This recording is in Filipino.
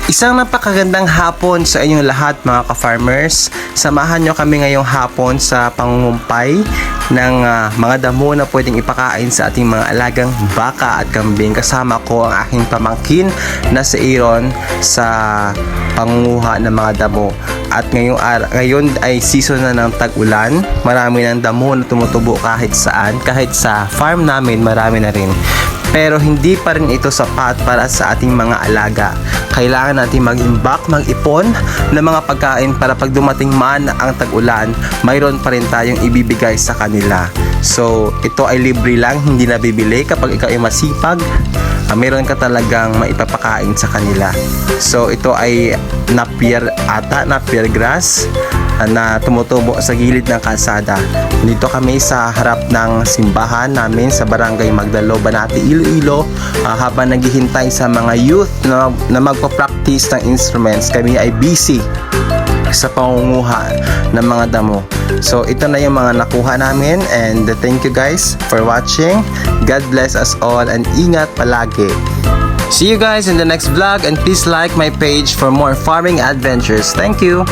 Isang napakagandang hapon sa inyong lahat mga ka-farmers. Samahan nyo kami ngayong hapon sa pangungumpay ng mga damo na pwedeng ipakain sa ating mga alagang baka at kambing. Kasama ko ang aking pamangkin na si Aaron sa pangunguha ng mga damo. At ngayon ay season na ng tag-ulan. Marami ng damo na tumutubo kahit saan. Kahit sa farm namin marami na rin. Pero hindi pa rin ito sapat para sa ating mga alaga. Kailangan natin mag-imbak, mag-ipon ng mga pagkain para pag dumating man ang tag-ulan, mayroon pa rin tayong ibibigay sa kanila. So, ito ay libre lang, hindi na bibili. Kapag ikaw ay masipag, mayroon ka talagang maipapakain sa kanila. So, ito ay napier grass na tumutubo sa gilid ng kalsada. Dito kami sa harap ng simbahan namin sa Barangay Magdalo, Banati, Iloilo. Habang naghihintay sa mga youth na magpa-practice ng instruments, kami ay busy sa pangunguha ng mga damo. So ito na yung mga nakuha namin, and thank you guys for watching. God bless us all and ingat palagi. See you guys in the next vlog, and please like my page for more farming adventures. Thank you.